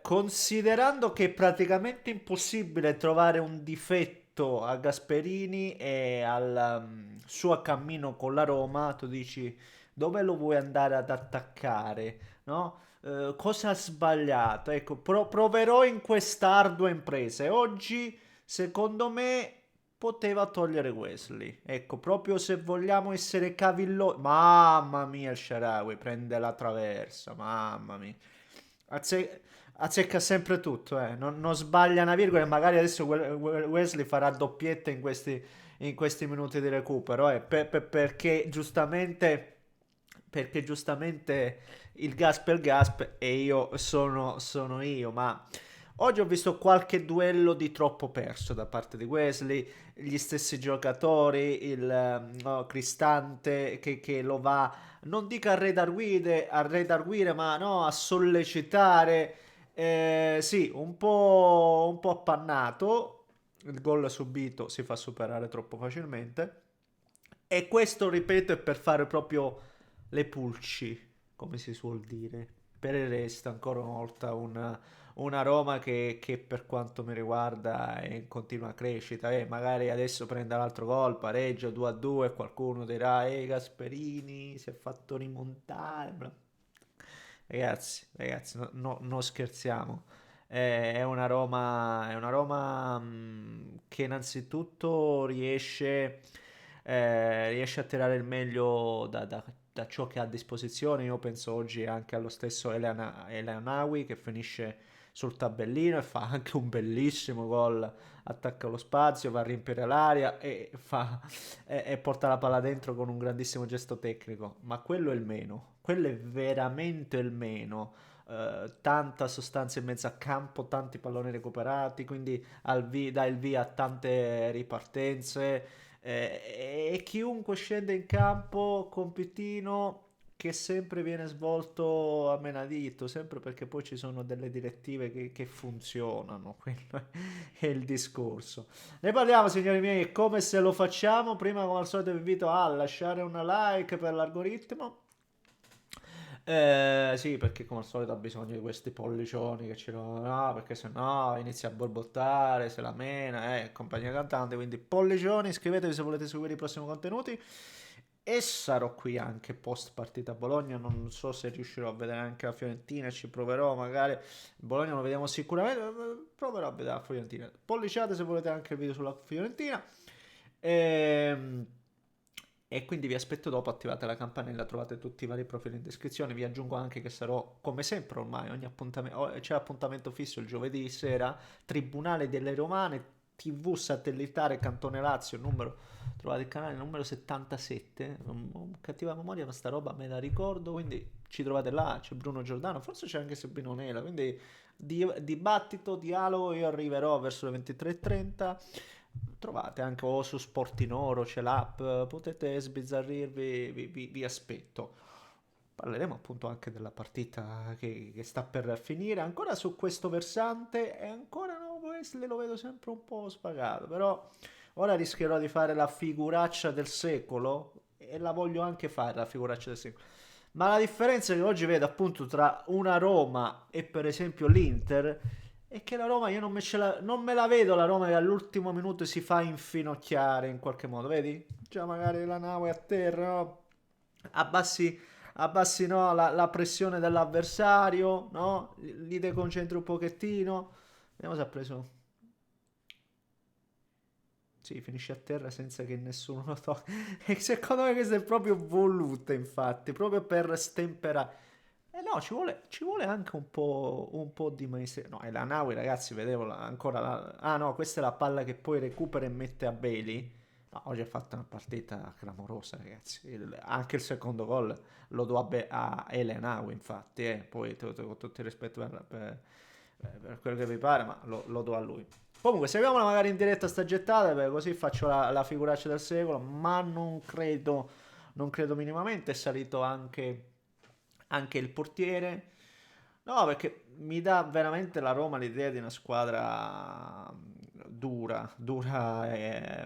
Considerando che è praticamente impossibile trovare un difetto a Gasperini e al suo cammino con la Roma, tu dici dove lo vuoi andare ad attaccare, no? Cosa ha sbagliato? Ecco, proverò in questa ardua impresa e oggi, secondo me, poteva togliere Wesley. Ecco, proprio se vogliamo essere cavillo... Mamma mia, il Shaarawy prende la traversa, mamma mia. Azze- Azzecca sempre tutto, eh. Non sbaglia una virgola e magari adesso Wesley farà doppietta in questi minuti di recupero, perché giustamente il gas per Gasp e io sono io, ma oggi ho visto qualche duello di troppo perso da parte di Wesley, gli stessi giocatori, no, Cristante che lo va, non dico a redarguire, ma no, a sollecitare. Sì, un po' appannato. Il gol subito si fa superare troppo facilmente. E questo, ripeto, è per fare proprio le pulci, come si suol dire. Per il resto, ancora una volta, una Roma che per quanto mi riguarda è in continua crescita. Magari adesso prende l'altro gol, pareggio 2-2, e qualcuno dirà, Gasperini si è fatto rimontare. Ragazzi, non scherziamo. È una Roma che innanzitutto riesce a tirare il meglio da ciò che ha a disposizione. Io penso oggi anche allo stesso Eleanawi che finisce sul tabellino e fa anche un bellissimo gol, attacca lo spazio, va a riempire l'area e porta la palla dentro con un grandissimo gesto tecnico. Ma quello è il meno, quello è veramente il meno. Tanta sostanza in mezzo a campo, tanti palloni recuperati, quindi dà il via a tante ripartenze. E chiunque scende in campo, compitino che sempre viene svolto a menadito, sempre perché poi ci sono delle direttive che funzionano, quello è il discorso. Ne parliamo, signori miei, come se lo facciamo. Prima, come al solito, vi invito a lasciare una like per l'algoritmo. Sì, perché come al solito ha bisogno di questi pollicioni che ci no, perché sennò inizia a borbottare, se la mena, compagnia cantante, quindi pollicioni, iscrivetevi se volete seguire i prossimi contenuti e sarò qui anche post partita a Bologna, non so se riuscirò a vedere anche la Fiorentina, ci proverò magari, Bologna lo vediamo sicuramente, proverò a vedere la Fiorentina, polliciate se volete anche il video sulla Fiorentina. Ehm... E quindi vi aspetto dopo, attivate la campanella, trovate tutti i vari profili in descrizione. Vi aggiungo anche che sarò, come sempre ormai, c'è appuntamento fisso il giovedì sera, Tribunale delle Romane, TV satellitare Cantone Lazio, trovate il canale numero 77. Cattiva memoria, ma sta roba me la ricordo, quindi ci trovate là, c'è Bruno Giordano, forse c'è anche Sabino Nela, quindi dibattito, dialogo, io arriverò verso le 23:30. Trovate anche o su Sportinoro c'è l'app, potete sbizzarrirvi, vi aspetto. Parleremo appunto anche della partita che sta per finire. Ancora su questo versante e ancora no, Wesley lo vedo sempre un po' spagato, però ora rischierò di fare la figuraccia del secolo e la voglio anche fare la figuraccia del secolo. Ma la differenza che oggi vedo appunto tra una Roma e per esempio l'Inter è che la Roma io non me la vedo la Roma che all'ultimo minuto si fa infinocchiare in qualche modo, vedi? Già magari la nave a terra, no? Abbassi, abbassi no, la pressione dell'avversario, no? Li deconcentri un pochettino. Vediamo se ha preso. Sì, finisce a terra senza che nessuno lo tocchi. E secondo me questo è proprio voluto, infatti, proprio per stemperare. Eh no, ci vuole anche un po' di maestria. No, e la Naui, ragazzi, vedevo ancora la... Ah no, questa è la palla che poi recupera e mette a Bailey. No, oggi ha fatto una partita clamorosa, ragazzi. Anche il secondo gol lo do a Ele Naui, infatti. Poi, con tutto il rispetto per quello che vi pare, ma lo do a lui. Comunque, seguiamola magari in diretta sta gettata, così faccio la figuraccia del secolo, ma non credo minimamente. È salito anche il portiere. No, perché mi dà veramente la Roma l'idea di una squadra dura,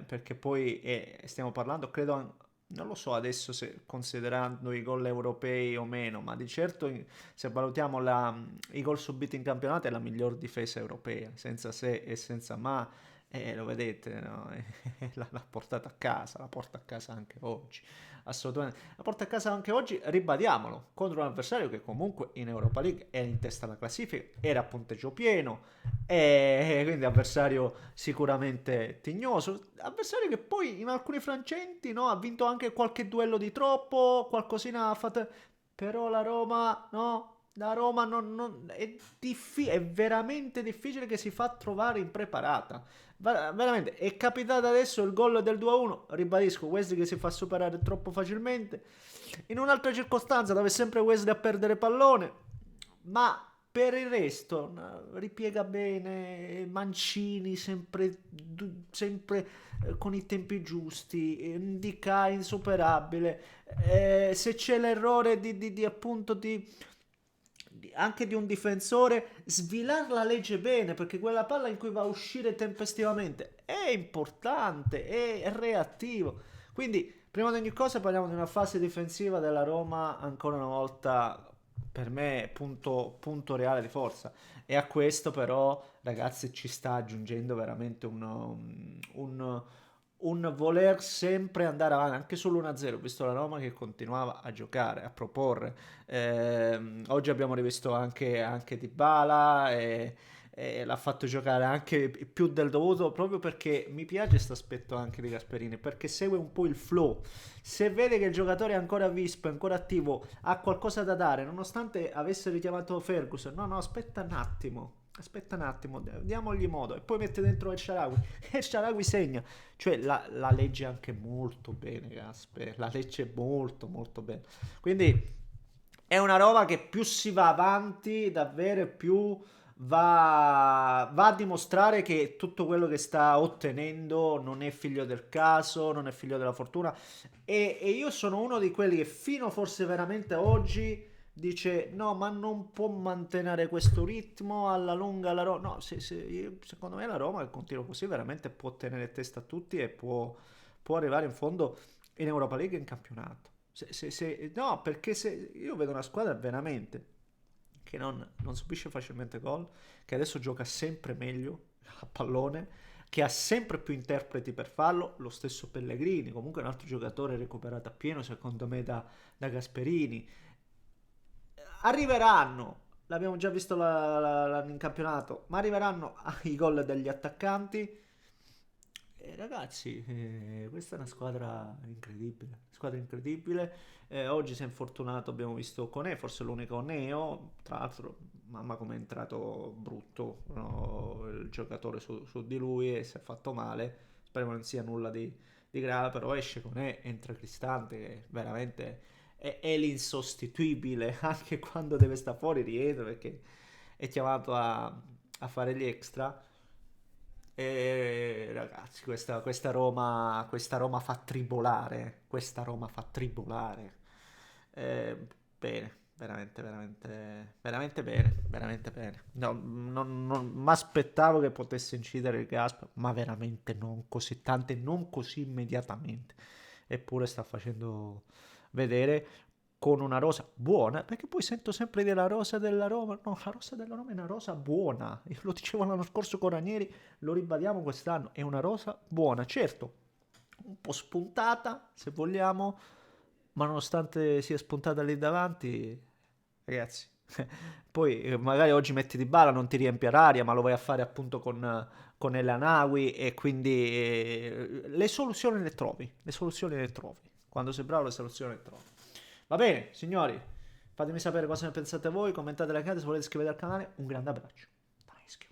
perché poi stiamo parlando, credo, Non lo so adesso se considerando i gol europei o meno, ma di certo se valutiamo i gol subiti in campionato è la miglior difesa europea, senza se e senza ma, lo vedete, no? L'ha portata a casa, la porta a casa anche oggi, assolutamente. La porta a casa anche oggi, ribadiamolo, contro un avversario che comunque in Europa League è in testa alla classifica, era a punteggio pieno, e quindi avversario sicuramente tignoso, avversario che poi in alcuni frangenti, no, ha vinto anche qualche duello di troppo, qualcosina ha fatto, però la Roma, no, la Roma è veramente difficile che si fa trovare impreparata. Veramente, è capitato adesso il gol del 2-1, ribadisco, Wesley che si fa superare troppo facilmente, in un'altra circostanza dove è sempre Wesley a perdere pallone, ma per il resto ripiega bene, Mancini sempre con i tempi giusti, Ndicà insuperabile, se c'è l'errore appunto anche di un difensore, Svilar la legge bene, perché quella palla in cui va a uscire tempestivamente è importante, è reattivo. Quindi, prima di ogni cosa, parliamo di una fase difensiva della Roma, ancora una volta, per me, punto reale di forza. E a questo, però, ragazzi, ci sta aggiungendo veramente un voler sempre andare avanti, anche sull'1-0, visto la Roma che continuava a giocare, a proporre. Oggi abbiamo rivisto anche Dybala e l'ha fatto giocare anche più del dovuto, proprio perché mi piace questo aspetto anche di Gasperini, perché segue un po' il flow. Se vede che il giocatore è ancora vispo, è ancora attivo, ha qualcosa da dare, nonostante avesse richiamato Ferguson, no, aspetta un attimo, diamogli modo, e poi mette dentro il Shaarawy e il Shaarawy segna. Cioè la legge anche molto bene, Gasper, la legge molto molto bene. Quindi è una roba che più si va avanti, davvero, più va a dimostrare che tutto quello che sta ottenendo non è figlio del caso, non è figlio della fortuna. E io sono uno di quelli che fino forse veramente a oggi dice no, ma non può mantenere questo ritmo alla lunga la Roma. No, secondo me la Roma che continua così veramente può tenere testa a tutti e può arrivare in fondo in Europa League e in campionato. No, perché se io vedo una squadra veramente che non subisce facilmente gol, che adesso gioca sempre meglio a pallone, che ha sempre più interpreti per farlo, lo stesso Pellegrini, comunque un altro giocatore recuperato appieno secondo me da Gasperini. Arriveranno, l'abbiamo già visto in campionato, ma arriveranno i gol degli attaccanti. E ragazzi, questa è una squadra incredibile. Oggi si è infortunato, abbiamo visto Conè, forse l'unico neo, tra l'altro, mamma come è entrato brutto, no, il giocatore su di lui e si è fatto male. Speriamo non sia nulla di grave, però esce Conè, entra Cristante, che veramente è l'insostituibile, anche quando deve stare fuori rientro, perché è chiamato a fare gli extra. E ragazzi, questa Roma fa tribolare. Questa Roma fa tribolare. Bene, veramente, veramente, veramente bene, veramente bene. No, non mi aspettavo che potesse incidere il Gasp, ma veramente non così tante, non così immediatamente. Eppure sta facendo vedere con una rosa buona, perché poi sento sempre dire la rosa della Roma. No, la rosa della Roma è una rosa buona. Io lo dicevo l'anno scorso con Ranieri, lo ribadiamo quest'anno, è una rosa buona. Certo, un po' spuntata, se vogliamo, ma nonostante sia spuntata lì davanti, ragazzi, poi magari oggi metti di bala, non ti riempie l'aria, ma lo vai a fare appunto con El Anawi e quindi le soluzioni le trovi. Quando sei bravo le soluzioni le trovi. Va bene, signori, fatemi sapere cosa ne pensate voi, commentate, like, se volete iscrivetevi al canale, un grande abbraccio da Ischio.